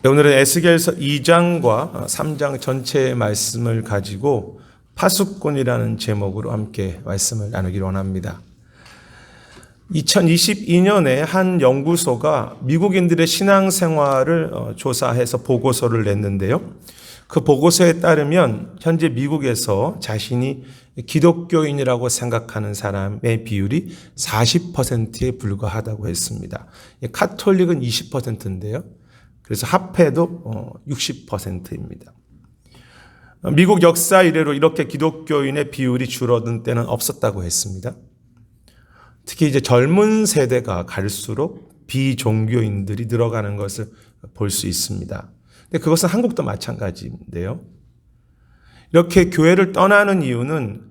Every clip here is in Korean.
오늘은 에스겔서 2장과 3장 전체의 말씀을 가지고 파수꾼이라는 제목으로 함께 말씀을 나누기를 원합니다. 2022년에 한 연구소가 미국인들의 신앙생활을 조사해서 보고서를 냈는데요. 그 보고서에 따르면 현재 미국에서 자신이 기독교인이라고 생각하는 사람의 비율이 40%에 불과하다고 했습니다. 카톨릭은 20%인데요. 그래서 합해도 60%입니다. 미국 역사 이래로 이렇게 기독교인의 비율이 줄어든 때는 없었다고 했습니다. 특히 이제 젊은 세대가 갈수록 비종교인들이 늘어가는 것을 볼 수 있습니다. 근데 그것은 한국도 마찬가지인데요. 이렇게 교회를 떠나는 이유는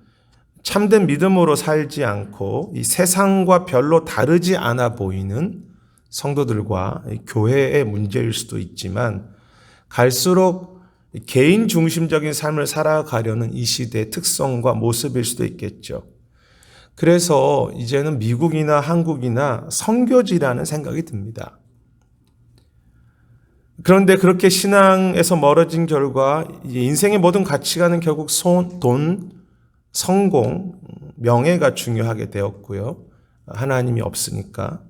참된 믿음으로 살지 않고 이 세상과 별로 다르지 않아 보이는 성도들과 교회의 문제일 수도 있지만 갈수록 개인 중심적인 삶을 살아가려는 이 시대의 특성과 모습일 수도 있겠죠. 그래서 이제는 미국이나 한국이나 선교지라는 생각이 듭니다. 그런데 그렇게 신앙에서 멀어진 결과 인생의 모든 가치관은 결국 돈, 성공, 명예가 중요하게 되었고요. 하나님이 없으니까.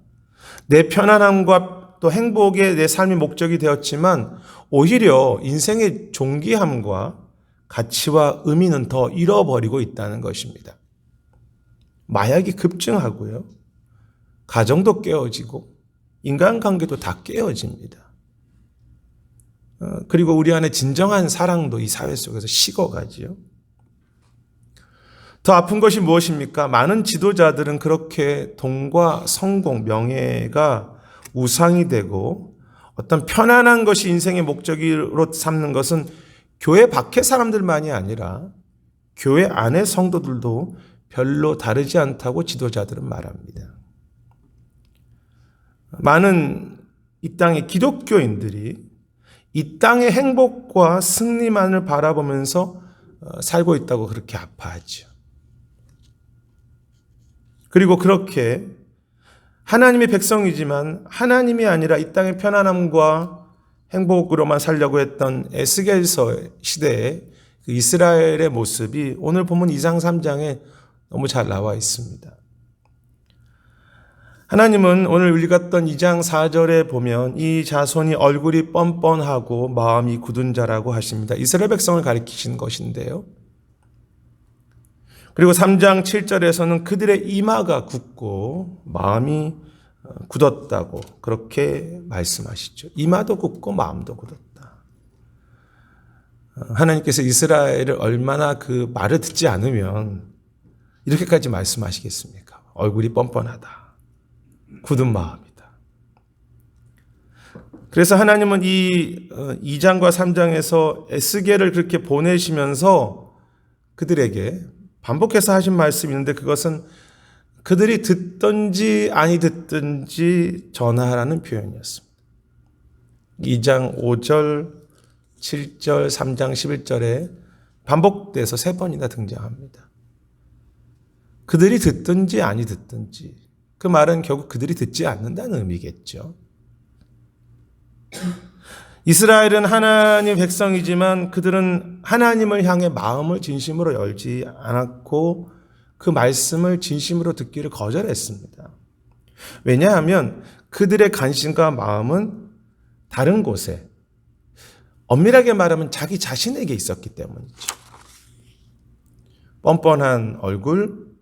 내 편안함과 또 행복에 내 삶이 목적이 되었지만 오히려 인생의 존귀함과 가치와 의미는 더 잃어버리고 있다는 것입니다. 마약이 급증하고요. 가정도 깨어지고 인간관계도 다 깨어집니다. 그리고 우리 안에 진정한 사랑도 이 사회 속에서 식어가지요. 더 아픈 것이 무엇입니까? 많은 지도자들은 그렇게 돈과 성공, 명예가 우상이 되고 어떤 편안한 것이 인생의 목적으로 삼는 것은 교회 밖의 사람들만이 아니라 교회 안의 성도들도 별로 다르지 않다고 지도자들은 말합니다. 많은 이 땅의 기독교인들이 이 땅의 행복과 승리만을 바라보면서 살고 있다고 그렇게 아파하죠. 그리고 그렇게 하나님의 백성이지만 하나님이 아니라 이 땅의 편안함과 행복으로만 살려고 했던 에스겔서 시대의 그 이스라엘의 모습이 오늘 본문 2장 3장에 너무 잘 나와 있습니다. 하나님은 오늘 읽었던 2장 4절에 보면 이 자손이 얼굴이 뻔뻔하고 마음이 굳은 자라고 하십니다. 이스라엘 백성을 가리키신 것인데요. 그리고 3장 7절에서는 그들의 이마가 굳고 마음이 굳었다고 그렇게 말씀하시죠. 이마도 굳고 마음도 굳었다. 하나님께서 이스라엘을 얼마나 그 말을 듣지 않으면 이렇게까지 말씀하시겠습니까? 얼굴이 뻔뻔하다. 굳은 마음이다. 그래서 하나님은 이 2장과 3장에서 에스겔을 그렇게 보내시면서 그들에게 반복해서 하신 말씀이 있는데 그것은 그들이 듣든지 아니 듣든지 전하라는 표현이었습니다. 2장 5절, 7절, 3장 11절에 반복돼서 3번이나 등장합니다. 그들이 듣든지 아니 듣든지 그 말은 결국 그들이 듣지 않는다는 의미겠죠. 이스라엘은 하나님 백성이지만 그들은 하나님을 향해 마음을 진심으로 열지 않았고 그 말씀을 진심으로 듣기를 거절했습니다. 왜냐하면 그들의 관심과 마음은 다른 곳에, 엄밀하게 말하면 자기 자신에게 있었기 때문이죠. 뻔뻔한 얼굴,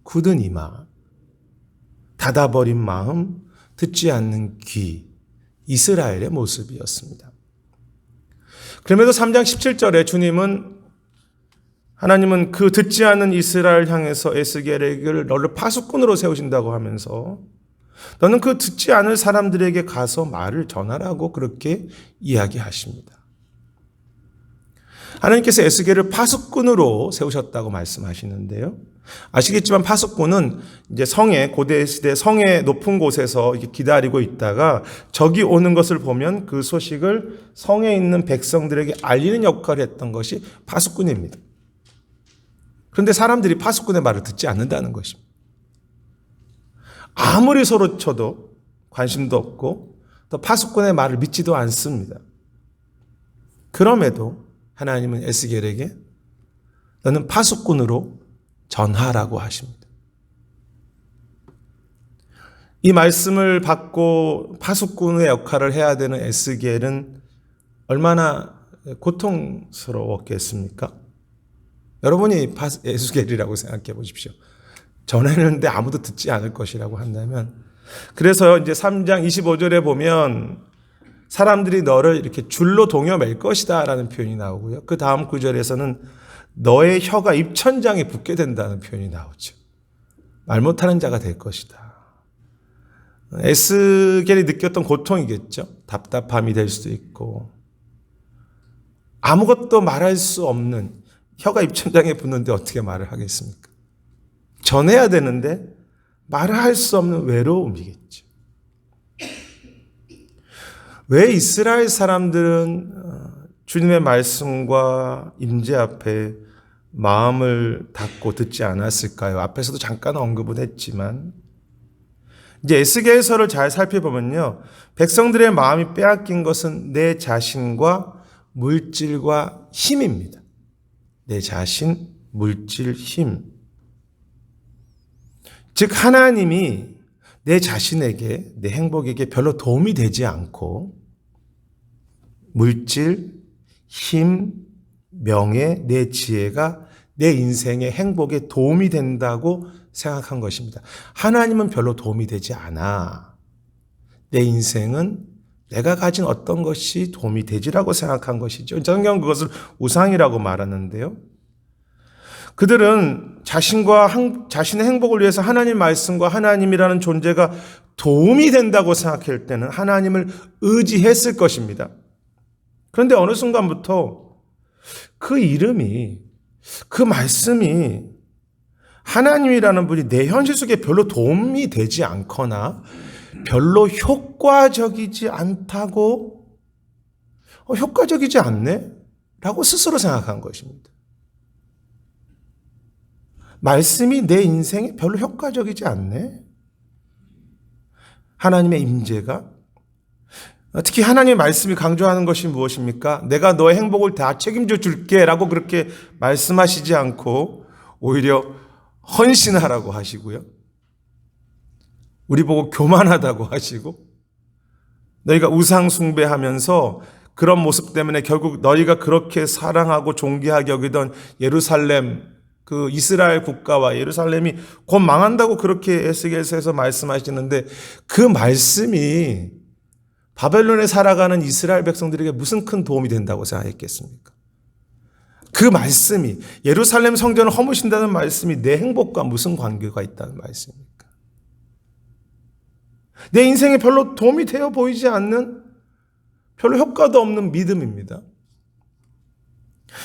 굳은 이마, 닫아버린 마음, 듣지 않는 귀, 이스라엘의 모습이었습니다. 그럼에도 3장 17절에 하나님은 그 듣지 않는 이스라엘 향해서 에스겔에게 너를 파수꾼으로 세우신다고 하면서 너는 그 듣지 않을 사람들에게 가서 말을 전하라고 그렇게 이야기하십니다. 하나님께서 에스겔을 파수꾼으로 세우셨다고 말씀하시는데요. 아시겠지만 파수꾼은 이제 고대 시대 성의 높은 곳에서 기다리고 있다가 적이 오는 것을 보면 그 소식을 성에 있는 백성들에게 알리는 역할을 했던 것이 파수꾼입니다. 그런데 사람들이 파수꾼의 말을 듣지 않는다는 것입니다. 아무리 서로 쳐도 관심도 없고 또 파수꾼의 말을 믿지도 않습니다. 그럼에도 하나님은 에스겔에게 너는 파수꾼으로 전하라고 하십니다. 이 말씀을 받고 파수꾼의 역할을 해야 되는 에스겔은 얼마나 고통스러웠겠습니까? 여러분이 에스겔이라고 생각해 보십시오. 전했는데 아무도 듣지 않을 것이라고 한다면, 그래서 이제 3장 25절에 보면 사람들이 너를 이렇게 줄로 동여맬 것이다 라는 표현이 나오고요. 그 다음 구절에서는 너의 혀가 입천장에 붙게 된다는 표현이 나오죠. 말 못하는 자가 될 것이다. 에스겔이 느꼈던 고통이겠죠. 답답함이 될 수도 있고, 아무것도 말할 수 없는, 혀가 입천장에 붙는데 어떻게 말을 하겠습니까? 전해야 되는데 말을 할 수 없는 외로움이겠죠. 왜 이스라엘 사람들은 주님의 말씀과 임재 앞에 마음을 닫고 듣지 않았을까요? 앞에서도 잠깐 언급은 했지만, 이제 에스겔서를 잘 살펴보면요, 백성들의 마음이 빼앗긴 것은 내 자신과 물질과 힘입니다. 내 자신, 물질, 힘. 즉 하나님이 내 자신에게, 내 행복에게 별로 도움이 되지 않고 물질, 힘, 명예, 내 지혜가 내 인생의 행복에 도움이 된다고 생각한 것입니다. 하나님은 별로 도움이 되지 않아. 내 인생은 내가 가진 어떤 것이 도움이 되지라고 생각한 것이죠. 성경은 그것을 우상이라고 말하는데요. 그들은 자신의 행복을 위해서 하나님 말씀과 하나님이라는 존재가 도움이 된다고 생각할 때는 하나님을 의지했을 것입니다. 그런데 어느 순간부터 그 이름이, 그 말씀이 하나님이라는 분이 내 현실 속에 별로 도움이 되지 않거나 별로 효과적이지 않다고, 효과적이지 않네? 라고 스스로 생각한 것입니다. 말씀이 내 인생에 별로 효과적이지 않네? 하나님의 임재가, 특히 하나님의 말씀이 강조하는 것이 무엇입니까? 내가 너의 행복을 다 책임져 줄게 라고 그렇게 말씀하시지 않고 오히려 헌신하라고 하시고요. 우리 보고 교만하다고 하시고, 너희가 우상 숭배하면서 그런 모습 때문에 결국 너희가 그렇게 사랑하고 존귀하게 여기던 예루살렘, 그 이스라엘 국가와 예루살렘이 곧 망한다고 그렇게 에스겔서에서 말씀하시는데, 그 말씀이 바벨론에 살아가는 이스라엘 백성들에게 무슨 큰 도움이 된다고 생각했겠습니까? 그 말씀이, 예루살렘 성전을 허무신다는 말씀이 내 행복과 무슨 관계가 있다는 말씀입니까? 내 인생에 별로 도움이 되어 보이지 않는, 별로 효과도 없는 믿음입니다.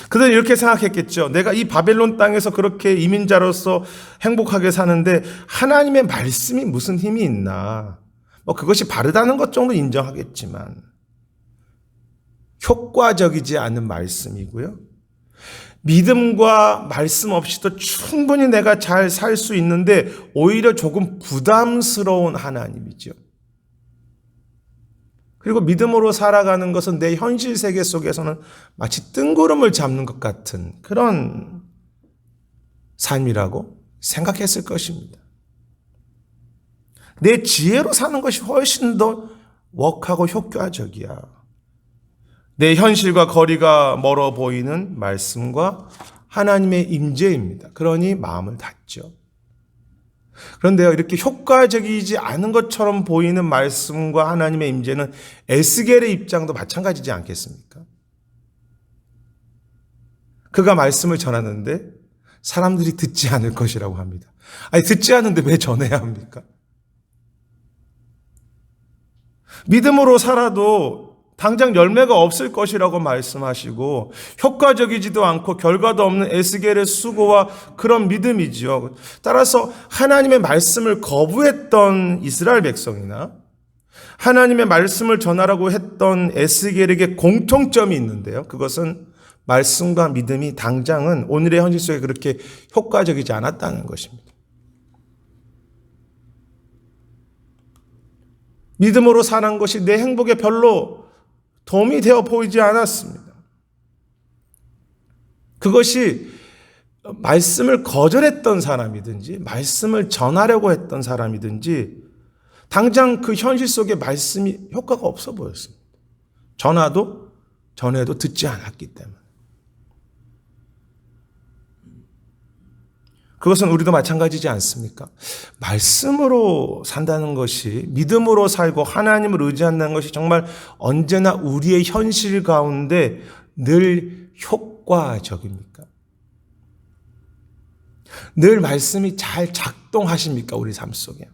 그들은 이렇게 생각했겠죠. 내가 이 바벨론 땅에서 그렇게 이민자로서 행복하게 사는데 하나님의 말씀이 무슨 힘이 있나. 그것이 바르다는 것 정도 인정하겠지만 효과적이지 않은 말씀이고요. 믿음과 말씀 없이도 충분히 내가 잘 살 수 있는데 오히려 조금 부담스러운 하나님이죠. 그리고 믿음으로 살아가는 것은 내 현실 세계 속에서는 마치 뜬구름을 잡는 것 같은 그런 삶이라고 생각했을 것입니다. 내 지혜로 사는 것이 훨씬 더 웍하고 효과적이야. 내 현실과 거리가 멀어 보이는 말씀과 하나님의 임재입니다. 그러니 마음을 닫죠. 그런데요, 이렇게 효과적이지 않은 것처럼 보이는 말씀과 하나님의 임재는 에스겔의 입장도 마찬가지지 않겠습니까? 그가 말씀을 전하는데 사람들이 듣지 않을 것이라고 합니다. 아니, 듣지 않는데 왜 전해야 합니까? 믿음으로 살아도 당장 열매가 없을 것이라고 말씀하시고 효과적이지도 않고 결과도 없는 에스겔의 수고와 그런 믿음이지요. 따라서 하나님의 말씀을 거부했던 이스라엘 백성이나 하나님의 말씀을 전하라고 했던 에스겔에게 공통점이 있는데요. 그것은 말씀과 믿음이 당장은 오늘의 현실 속에 그렇게 효과적이지 않았다는 것입니다. 믿음으로 사는 것이 내 행복에 별로 도움이 되어 보이지 않았습니다. 그것이 말씀을 거절했던 사람이든지 말씀을 전하려고 했던 사람이든지 당장 그 현실 속에 말씀이 효과가 없어 보였습니다. 전해도 듣지 않았기 때문에. 그것은 우리도 마찬가지지 않습니까? 말씀으로 산다는 것이, 믿음으로 살고 하나님을 의지한다는 것이 정말 언제나 우리의 현실 가운데 늘 효과적입니까? 늘 말씀이 잘 작동하십니까? 우리 삶 속에.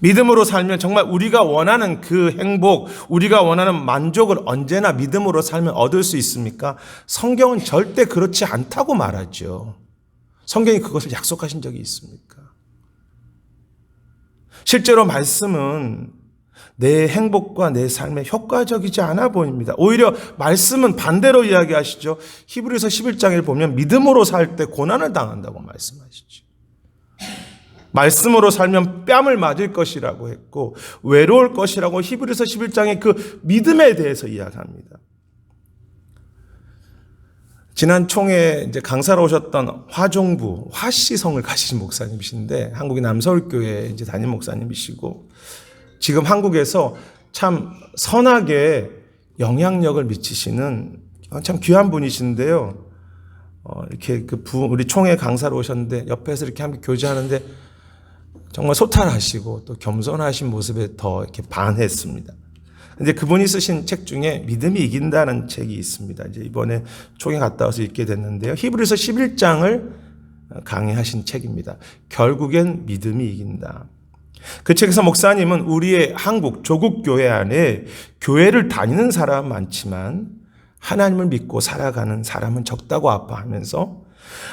믿음으로 살면 정말 우리가 원하는 그 행복, 우리가 원하는 만족을 언제나 믿음으로 살면 얻을 수 있습니까? 성경은 절대 그렇지 않다고 말하죠. 성경이 그것을 약속하신 적이 있습니까? 실제로 말씀은 내 행복과 내 삶에 효과적이지 않아 보입니다. 오히려 말씀은 반대로 이야기하시죠. 히브리서 11장에 보면 믿음으로 살 때 고난을 당한다고 말씀하시죠. 말씀으로 살면 뺨을 맞을 것이라고 했고 외로울 것이라고 히브리서 11장에 그 믿음에 대해서 이야기합니다. 지난 총회 이제 강사로 오셨던 화종부, 화씨성을 가지신 목사님이신데 한국의 남서울교회 이제 담임 목사님이시고 지금 한국에서 참 선하게 영향력을 미치시는 참 귀한 분이신데요. 이렇게 우리 총회 강사로 오셨는데 옆에서 이렇게 함께 교제하는데 정말 소탈하시고 또 겸손하신 모습에 더 이렇게 반했습니다. 근데 그분이 쓰신 책 중에 믿음이 이긴다는 책이 있습니다. 이제 이번에 총회 갔다 와서 읽게 됐는데요. 히브리서 11장을 강의하신 책입니다. 결국엔 믿음이 이긴다. 그 책에서 목사님은 우리의 한국 조국 교회 안에 교회를 다니는 사람은 많지만 하나님을 믿고 살아가는 사람은 적다고 아파하면서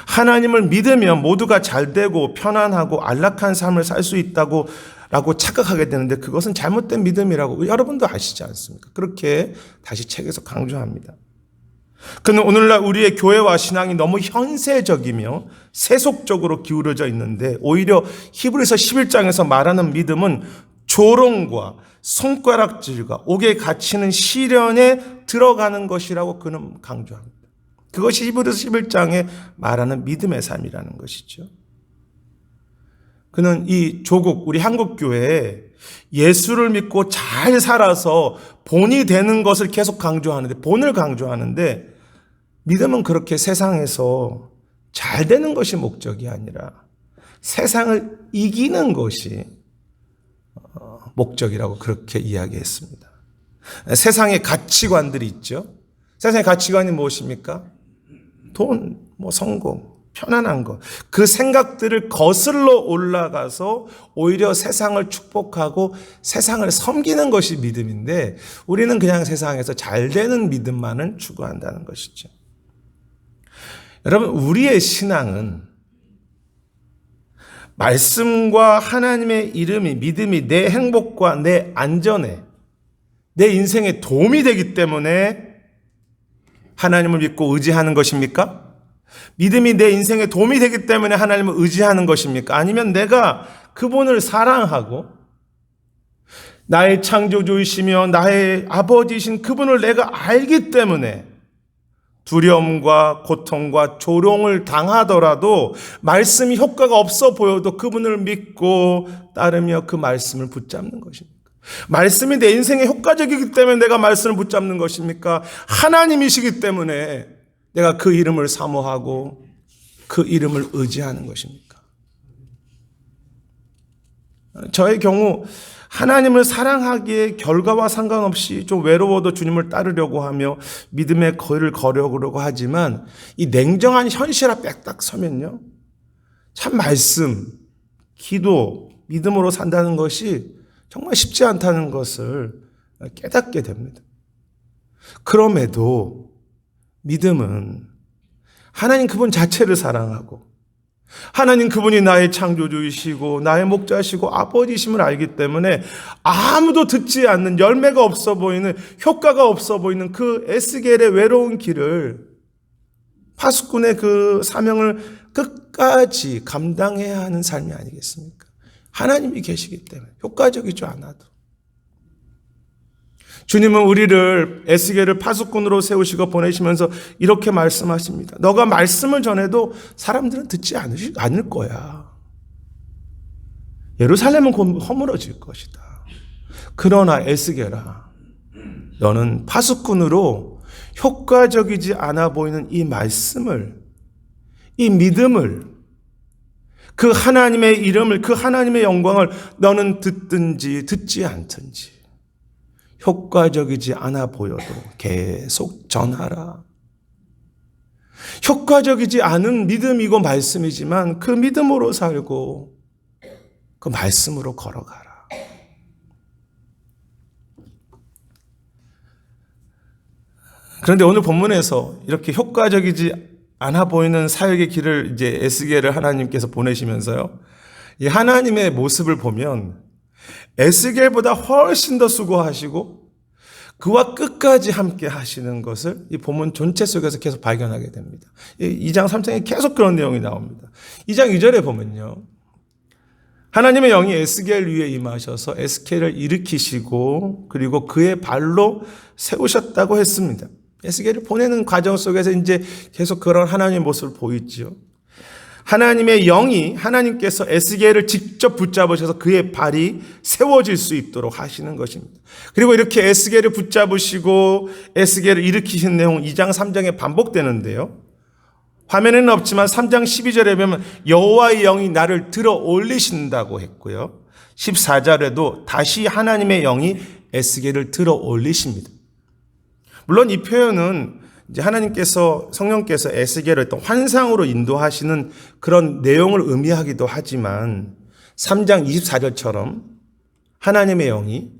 하나님을 믿으면 모두가 잘 되고 편안하고 안락한 삶을 살 수 있다고 라고 착각하게 되는데 그것은 잘못된 믿음이라고 여러분도 아시지 않습니까? 그렇게 다시 책에서 강조합니다. 그는 오늘날 우리의 교회와 신앙이 너무 현세적이며 세속적으로 기울어져 있는데 오히려 히브리서 11장에서 말하는 믿음은 조롱과 손가락질과 옥에 갇히는 시련에 들어가는 것이라고 그는 강조합니다. 그것이 히브리서 11장에 말하는 믿음의 삶이라는 것이죠. 그는 이 조국, 우리 한국교회에 예수를 믿고 잘 살아서 본이 되는 것을 계속 강조하는데, 본을 강조하는데, 믿음은 그렇게 세상에서 잘 되는 것이 목적이 아니라 세상을 이기는 것이 목적이라고 그렇게 이야기했습니다. 세상의 가치관들이 있죠. 세상의 가치관이 무엇입니까? 돈, 성공, 편안한 것. 그 생각들을 거슬러 올라가서 오히려 세상을 축복하고 세상을 섬기는 것이 믿음인데 우리는 그냥 세상에서 잘 되는 믿음만을 추구한다는 것이죠. 여러분, 우리의 신앙은 말씀과 하나님의 이름이, 믿음이 내 행복과 내 안전에, 내 인생에 도움이 되기 때문에 하나님을 믿고 의지하는 것입니까? 믿음이 내 인생에 도움이 되기 때문에 하나님을 의지하는 것입니까? 아니면 내가 그분을 사랑하고 나의 창조주이시며 나의 아버지이신 그분을 내가 알기 때문에 두려움과 고통과 조롱을 당하더라도 말씀이 효과가 없어 보여도 그분을 믿고 따르며 그 말씀을 붙잡는 것입니까? 말씀이 내 인생에 효과적이기 때문에 내가 말씀을 붙잡는 것입니까? 하나님이시기 때문에 내가 그 이름을 사모하고 그 이름을 의지하는 것입니까? 저의 경우 하나님을 사랑하기에 결과와 상관없이 좀 외로워도 주님을 따르려고 하며 믿음의 거리를 걸어오려고 하지만 이 냉정한 현실 앞에 딱 서면요. 참 말씀, 기도, 믿음으로 산다는 것이 정말 쉽지 않다는 것을 깨닫게 됩니다. 그럼에도 믿음은 하나님 그분 자체를 사랑하고 하나님 그분이 나의 창조주이시고 나의 목자시고 아버지심을 알기 때문에 아무도 듣지 않는 열매가 없어 보이는 효과가 없어 보이는 그 에스겔의 외로운 길을 파수꾼의 그 사명을 끝까지 감당해야 하는 삶이 아니겠습니까? 하나님이 계시기 때문에 효과적이지 않아도 주님은 우리를 에스겔을 파수꾼으로 세우시고 보내시면서 이렇게 말씀하십니다. 너가 말씀을 전해도 사람들은 듣지 않을 거야. 예루살렘은 곧 허물어질 것이다. 그러나 에스겔아, 너는 파수꾼으로 효과적이지 않아 보이는 이 말씀을, 이 믿음을, 그 하나님의 이름을, 그 하나님의 영광을 너는 듣든지 듣지 않든지 효과적이지 않아 보여도 계속 전하라. 효과적이지 않은 믿음이고 말씀이지만 그 믿음으로 살고 그 말씀으로 걸어가라. 그런데 오늘 본문에서 이렇게 효과적이지 않아 보이는 사역의 길을 이제 에스겔을 하나님께서 보내시면서요, 이 하나님의 모습을 보면 에스겔보다 훨씬 더 수고하시고 그와 끝까지 함께 하시는 것을 이 본문 전체 속에서 계속 발견하게 됩니다. 2장 3장에 계속 그런 내용이 나옵니다. 2장 2절에 보면요, 하나님의 영이 에스겔 위에 임하셔서 에스겔을 일으키시고 그리고 그의 발로 세우셨다고 했습니다. 에스겔을 보내는 과정 속에서 이제 계속 그런 하나님의 모습을 보이지요. 하나님의 영이, 하나님께서 에스겔을 직접 붙잡으셔서 그의 발이 세워질 수 있도록 하시는 것입니다. 그리고 이렇게 에스겔을 붙잡으시고 에스겔을 일으키신 내용 2장 3장에 반복되는데요. 화면에는 없지만 3장 12절에 보면 여호와의 영이 나를 들어 올리신다고 했고요. 14절에도 다시 하나님의 영이 에스겔을 들어 올리십니다. 물론 이 표현은 이제 하나님께서, 성령께서 에스겔을 어떤 환상으로 인도하시는 그런 내용을 의미하기도 하지만 3장 24절처럼 하나님의 영이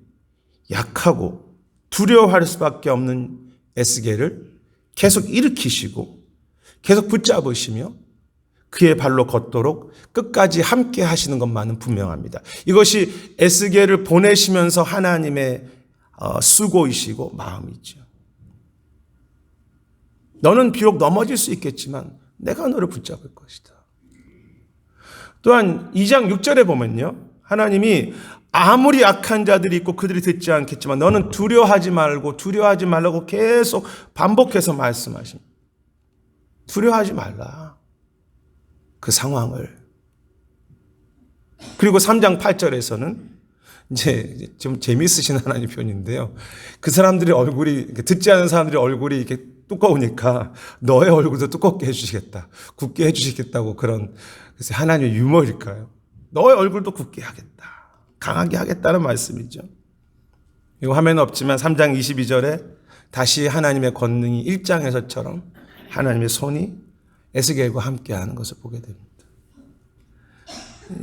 약하고 두려워할 수밖에 없는 에스겔을 계속 일으키시고 계속 붙잡으시며 그의 발로 걷도록 끝까지 함께 하시는 것만은 분명합니다. 이것이 에스겔을 보내시면서 하나님의 수고이시고 마음이죠. 너는 비록 넘어질 수 있겠지만 내가 너를 붙잡을 것이다. 또한 2장 6절에 보면요, 하나님이 아무리 악한 자들이 있고 그들이 듣지 않겠지만 너는 두려워하지 말라고 계속 반복해서 말씀하십니다. 두려워하지 말라, 그 상황을. 그리고 3장 8절에서는 이제 좀 재미있으신 하나님 표현인데요, 그 사람들의 얼굴이, 듣지 않은 사람들의 얼굴이 이렇게 두꺼우니까 너의 얼굴도 두껍게 해주시겠다, 굳게 해주시겠다고, 그런, 그래서 하나님의 유머일까요? 너의 얼굴도 굳게 하겠다, 강하게 하겠다는 말씀이죠. 이거 화면은 없지만 3장 22절에 다시 하나님의 권능이 1장에서처럼 하나님의 손이 에스겔과 함께하는 것을 보게 됩니다.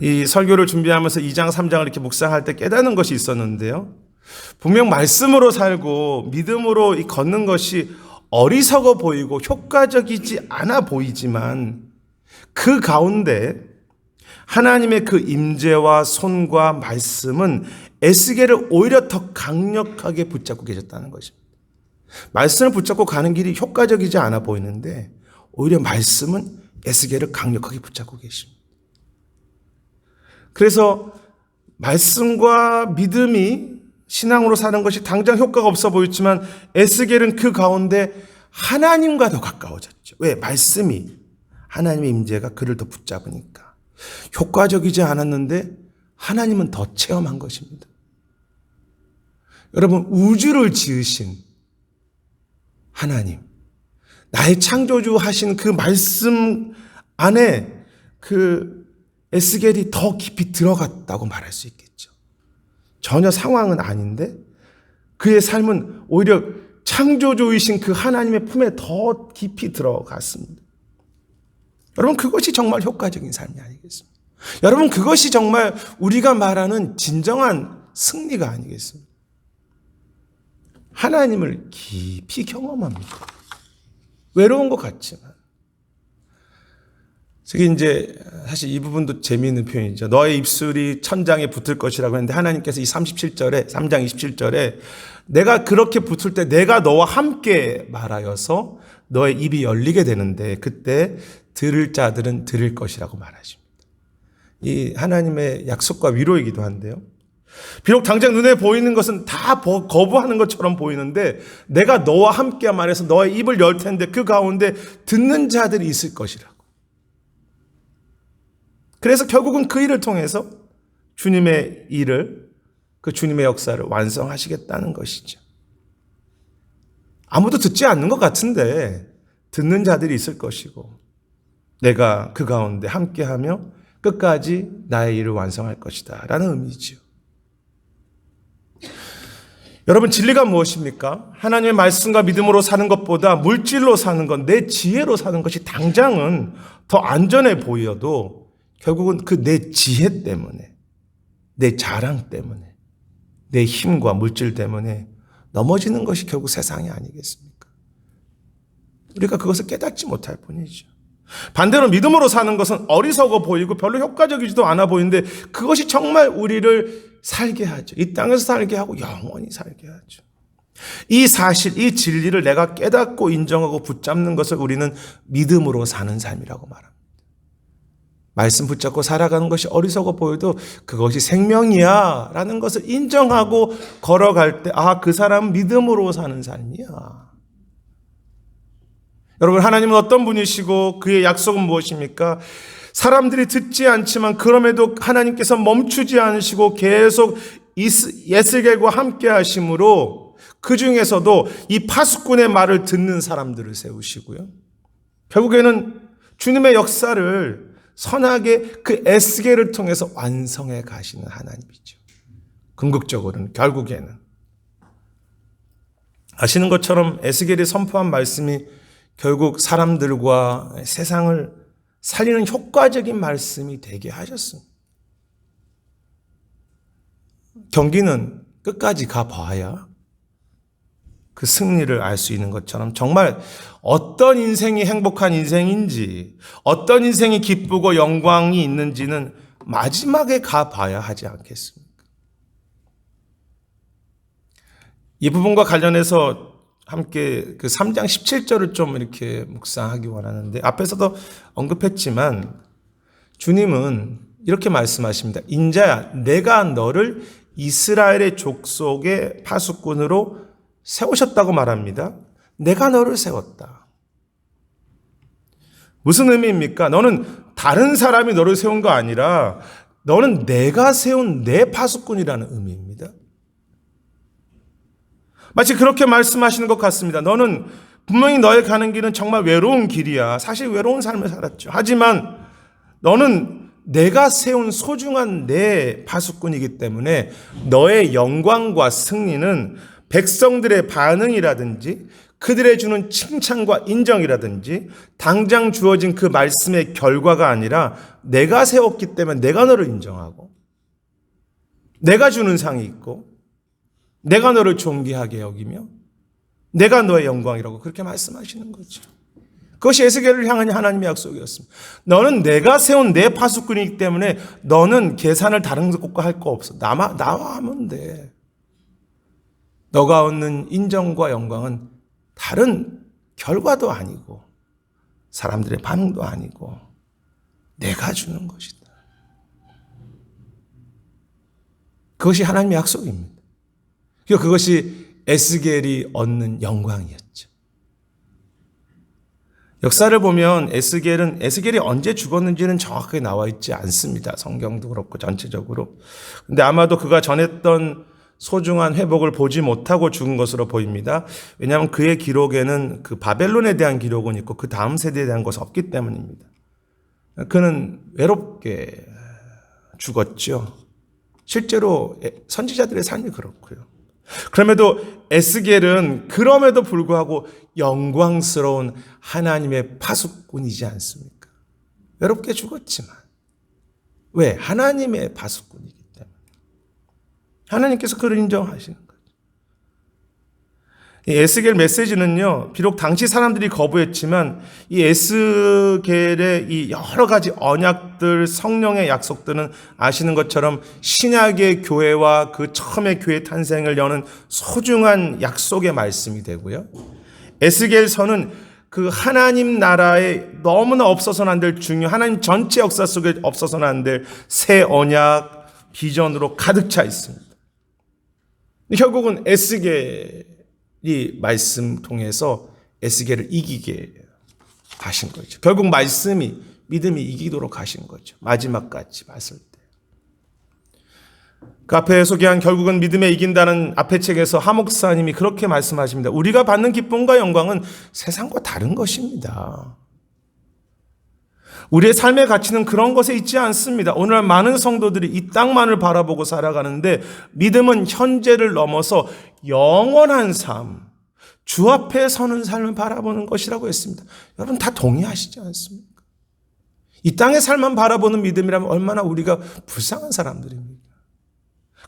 이 설교를 준비하면서 2장 3장을 이렇게 묵상할 때 깨닫는 것이 있었는데요, 분명 말씀으로 살고 믿음으로 걷는 것이 어리석어 보이고 효과적이지 않아 보이지만 그 가운데 하나님의 그 임재와 손과 말씀은 에스겔을 오히려 더 강력하게 붙잡고 계셨다는 것입니다. 말씀을 붙잡고 가는 길이 효과적이지 않아 보이는데 오히려 말씀은 에스겔을 강력하게 붙잡고 계십니다. 그래서 말씀과 믿음이 신앙으로 사는 것이 당장 효과가 없어 보였지만 에스겔은 그 가운데 하나님과 더 가까워졌죠. 왜? 말씀이, 하나님의 임재가 그를 더 붙잡으니까. 효과적이지 않았는데 하나님은 더 체험한 것입니다. 여러분, 우주를 지으신 하나님, 나의 창조주 하신 그 말씀 안에 그 에스겔이 더 깊이 들어갔다고 말할 수 있겠죠. 전혀 상황은 아닌데 그의 삶은 오히려 창조주이신 그 하나님의 품에 더 깊이 들어갔습니다. 여러분, 그것이 정말 효과적인 삶이 아니겠습니까? 여러분, 그것이 정말 우리가 말하는 진정한 승리가 아니겠습니까? 하나님을 깊이 경험합니다. 외로운 것 같지만. 저기 이제 사실 이 부분도 재미있는 표현이죠. 너의 입술이 천장에 붙을 것이라고 했는데 하나님께서 이 37절에, 3장 27절에 내가 그렇게 붙을 때 내가 너와 함께 말하여서 너의 입이 열리게 되는데 그때 들을 자들은 들을 것이라고 말하십니다. 이 하나님의 약속과 위로이기도 한데요. 비록 당장 눈에 보이는 것은 다 거부하는 것처럼 보이는데 내가 너와 함께 말해서 너의 입을 열 텐데 그 가운데 듣는 자들이 있을 것이라고. 그래서 결국은 그 일을 통해서 주님의 일을, 그 주님의 역사를 완성하시겠다는 것이죠. 아무도 듣지 않는 것 같은데 듣는 자들이 있을 것이고 내가 그 가운데 함께하며 끝까지 나의 일을 완성할 것이다 라는 의미지요. 여러분, 진리가 무엇입니까? 하나님의 말씀과 믿음으로 사는 것보다 물질로 사는 것, 내 지혜로 사는 것이 당장은 더 안전해 보여도 결국은 그 내 지혜 때문에, 내 자랑 때문에, 내 힘과 물질 때문에 넘어지는 것이 결국 세상이 아니겠습니까? 우리가 그것을 깨닫지 못할 뿐이죠. 반대로 믿음으로 사는 것은 어리석어 보이고 별로 효과적이지도 않아 보이는데 그것이 정말 우리를 살게 하죠. 이 땅에서 살게 하고 영원히 살게 하죠. 이 사실, 이 진리를 내가 깨닫고 인정하고 붙잡는 것을 우리는 믿음으로 사는 삶이라고 말합니다. 말씀 붙잡고 살아가는 것이 어리석어 보여도 그것이 생명이야 라는 것을 인정하고 걸어갈 때 그 사람은 믿음으로 사는 삶이야. 여러분, 하나님은 어떤 분이시고 그의 약속은 무엇입니까? 사람들이 듣지 않지만 그럼에도 하나님께서 멈추지 않으시고 계속 예스겔과 함께 하심으로 그 중에서도 이 파수꾼의 말을 듣는 사람들을 세우시고요. 결국에는 주님의 역사를 선하게 그 에스겔을 통해서 완성해 가시는 하나님이죠. 궁극적으로는, 결국에는. 아시는 것처럼 에스겔이 선포한 말씀이 결국 사람들과 세상을 살리는 효과적인 말씀이 되게 하셨습니다. 경기는 끝까지 가봐야 그 승리를 알 수 있는 것처럼 정말 어떤 인생이 행복한 인생인지, 어떤 인생이 기쁘고 영광이 있는지는 마지막에 가봐야 하지 않겠습니까? 이 부분과 관련해서 함께 그 3장 17절을 좀 이렇게 묵상하기 원하는데, 앞에서도 언급했지만 주님은 이렇게 말씀하십니다. 인자야, 내가 너를 이스라엘의 족속의 파수꾼으로 세우셨다고 말합니다. 내가 너를 세웠다. 무슨 의미입니까? 너는 다른 사람이 너를 세운 거 아니라 너는 내가 세운 내 파수꾼이라는 의미입니다. 마치 그렇게 말씀하시는 것 같습니다. 너는 분명히 너의 가는 길은 정말 외로운 길이야. 사실 외로운 삶을 살았죠. 하지만 너는 내가 세운 소중한 내 파수꾼이기 때문에 너의 영광과 승리는 백성들의 반응이라든지 그들의 주는 칭찬과 인정이라든지 당장 주어진 그 말씀의 결과가 아니라 내가 세웠기 때문에 내가 너를 인정하고 내가 주는 상이 있고 내가 너를 존귀하게 여기며 내가 너의 영광이라고 그렇게 말씀하시는 거죠. 그것이 에스겔을 향한 하나님의 약속이었습니다. 너는 내가 세운 내 파수꾼이기 때문에 너는 계산을 다른 곳과 할 거 없어. 나와 하면 돼. 너가 얻는 인정과 영광은 다른 결과도 아니고 사람들의 반응도 아니고 내가 주는 것이다. 그것이 하나님의 약속입니다. 그것이 에스겔이 얻는 영광이었죠. 역사를 보면 에스겔이 언제 죽었는지는 정확하게 나와 있지 않습니다. 성경도 그렇고 전체적으로. 근데 아마도 그가 전했던 소중한 회복을 보지 못하고 죽은 것으로 보입니다. 왜냐하면 그의 기록에는 그 바벨론에 대한 기록은 있고 그 다음 세대에 대한 것은 없기 때문입니다. 그는 외롭게 죽었죠. 실제로 선지자들의 삶이 그렇고요. 그럼에도 에스겔은 그럼에도 불구하고 영광스러운 하나님의 파수꾼이지 않습니까? 외롭게 죽었지만 왜? 하나님의 파수꾼이기 때문에 하나님께서 그를 인정하시는 거죠. 이 에스겔 메시지는요, 비록 당시 사람들이 거부했지만 이 에스겔의 이 여러 가지 언약들, 성령의 약속들은 아시는 것처럼 신약의 교회와 그 처음의 교회 탄생을 여는 소중한 약속의 말씀이 되고요. 에스겔서는 그 하나님 나라에 너무나 없어서는 안 될 하나님 전체 역사 속에 없어서는 안 될 새 언약, 비전으로 가득 차 있습니다. 결국은 에스겔이 말씀 통해서 에스겔을 이기게 하신 거죠. 결국 믿음이 이기도록 하신 거죠. 마지막까지 봤을 때. 그 앞에 소개한 결국은 믿음에 이긴다는 앞의 책에서 하 목사님이 그렇게 말씀하십니다. 우리가 받는 기쁨과 영광은 세상과 다른 것입니다. 우리의 삶의 가치는 그런 것에 있지 않습니다. 오늘날 많은 성도들이 이 땅만을 바라보고 살아가는데 믿음은 현재를 넘어서 영원한 삶, 주 앞에 서는 삶을 바라보는 것이라고 했습니다. 여러분 다 동의하시지 않습니까? 이 땅의 삶만 바라보는 믿음이라면 얼마나 우리가 불쌍한 사람들입니까?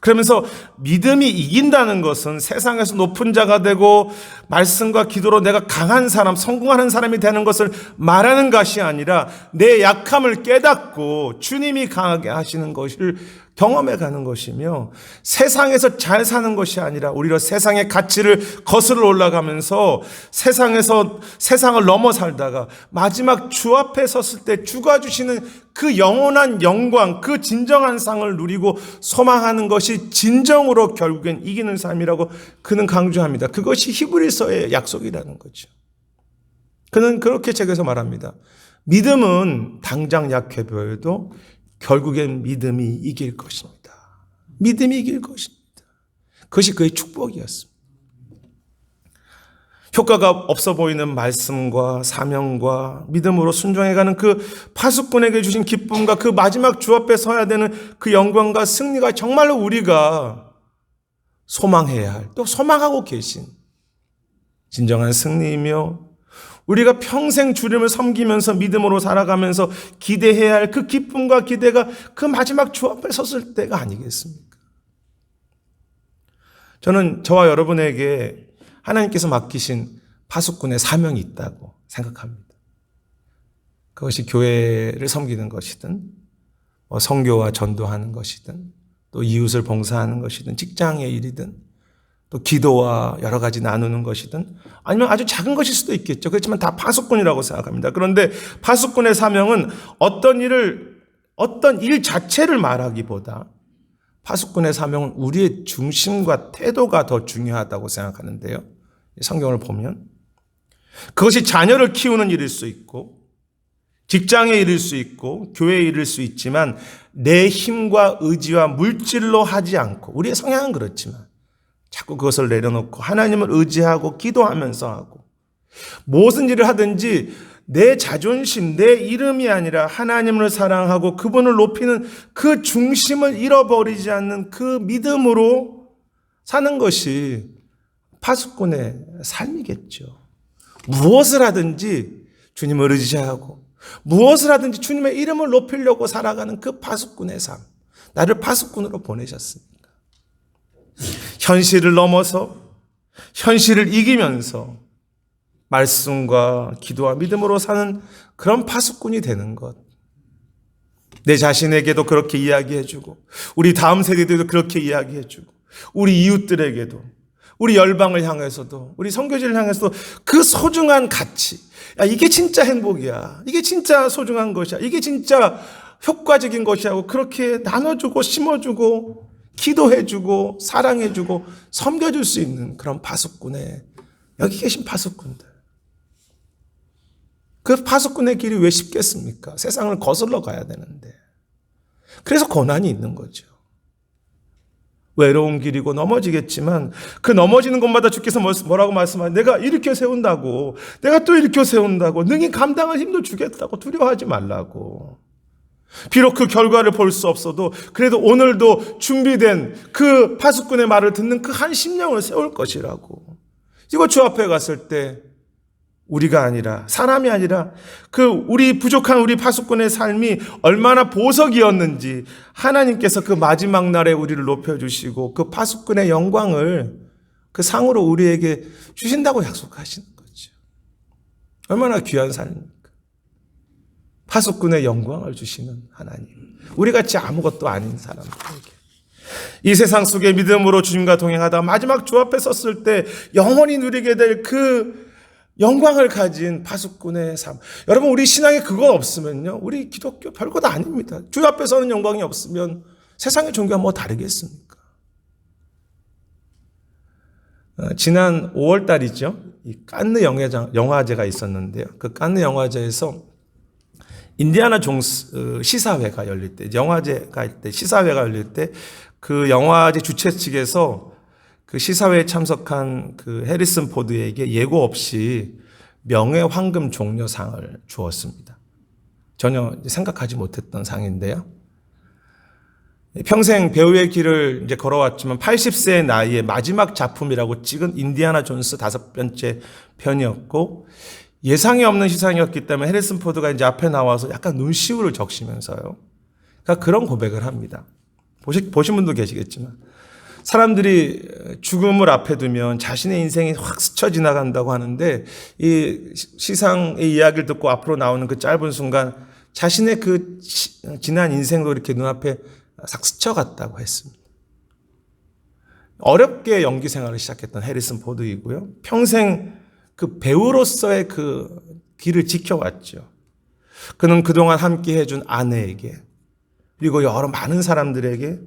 그러면서 믿음이 이긴다는 것은 세상에서 높은 자가 되고 말씀과 기도로 내가 강한 사람, 성공하는 사람이 되는 것을 말하는 것이 아니라 내 약함을 깨닫고 주님이 강하게 하시는 것을 경험해 가는 것이며 세상에서 잘 사는 것이 아니라 오히려 세상의 가치를 거슬러 올라가면서 세상을 넘어 살다가 마지막 주 앞에 섰을 때 주가 주시는 그 영원한 영광, 그 진정한 상을 누리고 소망하는 것이 진정으로 결국엔 이기는 삶이라고 그는 강조합니다. 그것이 히브리서의 약속이라는 거죠. 그는 그렇게 책에서 말합니다. 믿음은 당장 약해 보여도 결국엔 믿음이 이길 것입니다. 믿음이 이길 것입니다. 그것이 그의 축복이었습니다. 효과가 없어 보이는 말씀과 사명과 믿음으로 순종해가는 그 파수꾼에게 주신 기쁨과 그 마지막 주 앞에 서야 되는 그 영광과 승리가 정말로 우리가 소망해야 할, 또 소망하고 계신 진정한 승리이며 우리가 평생 주님을 섬기면서 믿음으로 살아가면서 기대해야 할 그 기쁨과 기대가 그 마지막 주 앞에 섰을 때가 아니겠습니까? 저는 저와 여러분에게 하나님께서 맡기신 파수꾼의 사명이 있다고 생각합니다. 그것이 교회를 섬기는 것이든 선교와 전도하는 것이든 또 이웃을 봉사하는 것이든 직장의 일이든 또 기도와 여러 가지 나누는 것이든 아니면 아주 작은 것일 수도 있겠죠. 그렇지만 다 파수꾼이라고 생각합니다. 그런데 파수꾼의 사명은 어떤 일 자체를 말하기보다 파수꾼의 사명은 우리의 중심과 태도가 더 중요하다고 생각하는데요. 성경을 보면 그것이 자녀를 키우는 일일 수 있고 직장의 일일 수 있고 교회의 일일 수 있지만 내 힘과 의지와 물질로 하지 않고 우리의 성향은 그렇지만 자꾸 그것을 내려놓고 하나님을 의지하고 기도하면서 하고 무슨 일을 하든지 내 자존심, 내 이름이 아니라 하나님을 사랑하고 그분을 높이는 그 중심을 잃어버리지 않는 그 믿음으로 사는 것이 파수꾼의 삶이겠죠. 무엇을 하든지 주님을 의지하고 무엇을 하든지 주님의 이름을 높이려고 살아가는 그 파수꾼의 삶. 나를 파수꾼으로 보내셨습니다. 현실을 넘어서 현실을 이기면서 말씀과 기도와 믿음으로 사는 그런 파수꾼이 되는 것. 내 자신에게도 그렇게 이야기해주고 우리 다음 세대들도 그렇게 이야기해주고 우리 이웃들에게도 우리 열방을 향해서도 우리 선교지를 향해서도 그 소중한 가치, 야, 이게 진짜 행복이야, 이게 진짜 소중한 것이야, 이게 진짜 효과적인 것이야 하고 그렇게 나눠주고 심어주고 기도해주고 사랑해주고 섬겨줄 수 있는 그런 파수꾼의 여기 계신 파수꾼들. 그 파수꾼의 길이 왜 쉽겠습니까? 세상을 거슬러 가야 되는데. 그래서 고난이 있는 거죠. 외로운 길이고 넘어지겠지만 그 넘어지는 곳마다 주께서 뭐라고 말씀하세요? 내가 일으켜 세운다고, 내가 또 일으켜 세운다고, 능히 감당할 힘도 주겠다고, 두려워하지 말라고. 비록 그 결과를 볼 수 없어도 그래도 오늘도 준비된 그 파수꾼의 말을 듣는 그 한 심령을 세울 것이라고. 이거 주 앞에 갔을 때 우리가 아니라 사람이 아니라 그 우리 부족한 우리 파수꾼의 삶이 얼마나 보석이었는지 하나님께서 그 마지막 날에 우리를 높여주시고 그 파수꾼의 영광을 그 상으로 우리에게 주신다고 약속하시는 거죠. 얼마나 귀한 삶입니까? 파수꾼의 영광을 주시는 하나님. 우리같이 아무것도 아닌 사람들에게. 이 세상 속에 믿음으로 주님과 동행하다 마지막 주 앞에 섰을 때 영원히 누리게 될 그 영광을 가진 파수꾼의 삶. 여러분, 우리 신앙에 그거 없으면요, 우리 기독교 별것 아닙니다. 주 앞에 서는 영광이 없으면 세상의 종교가 뭐 다르겠습니까? 지난 5월 달이죠. 이 칸느 영화제가 있었는데요. 그 칸느 영화제에서 인디아나 존스 시사회가 열릴 때, 영화제가 할 때, 시사회가 열릴 때 그 영화제 주최 측에서 그 시사회에 참석한 그 해리슨 포드에게 예고 없이 명예 황금 종려상을 주었습니다. 전혀 생각하지 못했던 상인데요. 평생 배우의 길을 이제 걸어왔지만 80세의 나이에 마지막 작품이라고 찍은 인디아나 존스 5번째 편이었고, 예상이 없는 시상이었기 때문에 해리슨 포드가 이제 앞에 나와서 약간 눈시울을 적시면서요. 그러니까 그런 고백을 합니다. 보신 분도 계시겠지만, 사람들이 죽음을 앞에 두면 자신의 인생이 확 스쳐 지나간다고 하는데, 이 시상의 이야기를 듣고 앞으로 나오는 그 짧은 순간 자신의 그 지난 인생도 이렇게 눈앞에 싹 스쳐갔다고 했습니다. 어렵게 연기 생활을 시작했던 해리슨 포드이고요. 평생 그 배우로서의 그 길을 지켜왔죠. 그는 그동안 함께 해준 아내에게, 그리고 여러 많은 사람들에게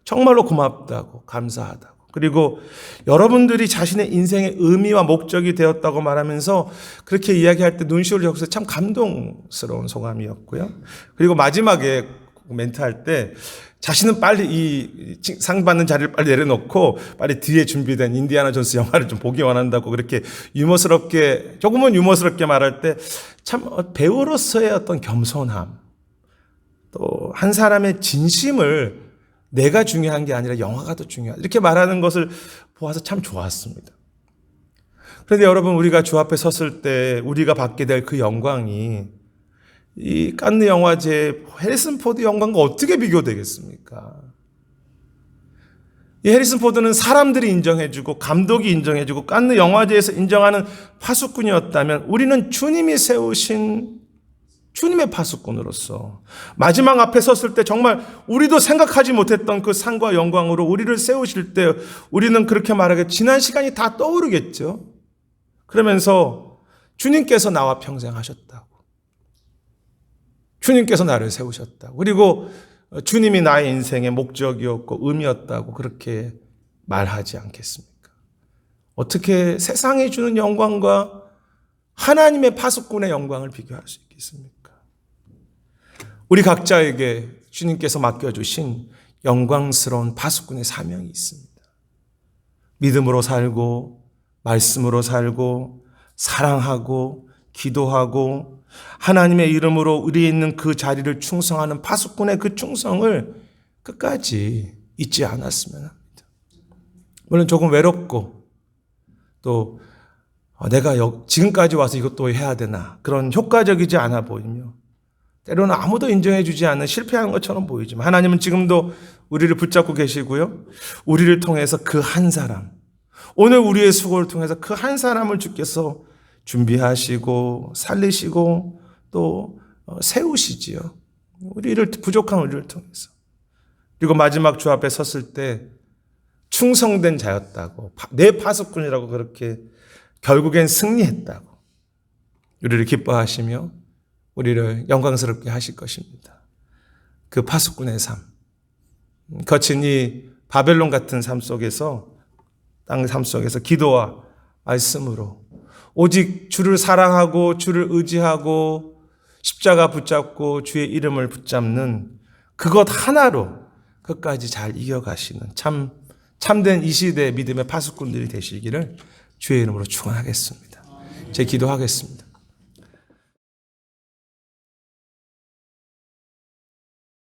정말로 고맙다고, 감사하다고, 그리고 여러분들이 자신의 인생의 의미와 목적이 되었다고 말하면서 그렇게 이야기할 때 눈시울을 적셔서 참 감동스러운 소감이었고요. 그리고 마지막에 멘트할 때 자신은 빨리 이 상 받는 자리를 빨리 내려놓고 빨리 뒤에 준비된 인디아나 존스 영화를 좀 보기 원한다고 그렇게 유머스럽게, 조금은 유머스럽게 말할 때 참 배우로서의 어떤 겸손함, 또 한 사람의 진심을 내가 중요한 게 아니라 영화가 더 중요하다, 이렇게 말하는 것을 보아서 참 좋았습니다. 그런데 여러분, 우리가 주 앞에 섰을 때 우리가 받게 될 그 영광이 이 칸느 영화제 해리슨 포드 영광과 어떻게 비교되겠습니까? 이 해리슨 포드는 사람들이 인정해주고 감독이 인정해주고 칸느 영화제에서 인정하는 파수꾼이었다면, 우리는 주님이 세우신 주님의 파수꾼으로서 마지막 앞에 섰을 때 정말 우리도 생각하지 못했던 그 상과 영광으로 우리를 세우실 때 우리는 그렇게 말하게 지난 시간이 다 떠오르겠죠. 그러면서 주님께서 나와 평생 하셨다고, 주님께서 나를 세우셨다고, 그리고 주님이 나의 인생의 목적이었고 의미였다고 그렇게 말하지 않겠습니까? 어떻게 세상이 주는 영광과 하나님의 파수꾼의 영광을 비교할 수 있겠습니까? 우리 각자에게 주님께서 맡겨주신 영광스러운 파수꾼의 사명이 있습니다. 믿음으로 살고, 말씀으로 살고, 사랑하고, 기도하고, 하나님의 이름으로 우리에 있는 그 자리를 충성하는 파수꾼의 그 충성을 끝까지 잊지 않았으면 합니다. 물론 조금 외롭고, 또 내가 지금까지 와서 이것도 해야 되나, 그런 효과적이지 않아 보이며, 때로는 아무도 인정해 주지 않는 실패하는 것처럼 보이지만, 하나님은 지금도 우리를 붙잡고 계시고요. 우리를 통해서 그 한 사람, 오늘 우리의 수고를 통해서 그 한 사람을 주께서 준비하시고 살리시고 또 세우시지요. 부족한 우리를 통해서. 그리고 마지막 주 앞에 섰을 때 충성된 자였다고, 내 파수꾼이라고 그렇게 결국엔 승리했다고 우리를 기뻐하시며 우리를 영광스럽게 하실 것입니다. 그 파수꾼의 삶, 거친 이 바벨론 같은 삶 속에서, 땅 삶 속에서 기도와 말씀으로 오직 주를 사랑하고 주를 의지하고 십자가 붙잡고 주의 이름을 붙잡는 그것 하나로 끝까지 잘 이겨가시는 참된 이 시대의 믿음의 파수꾼들이 되시기를 주의 이름으로 축원하겠습니다. 제 기도하겠습니다.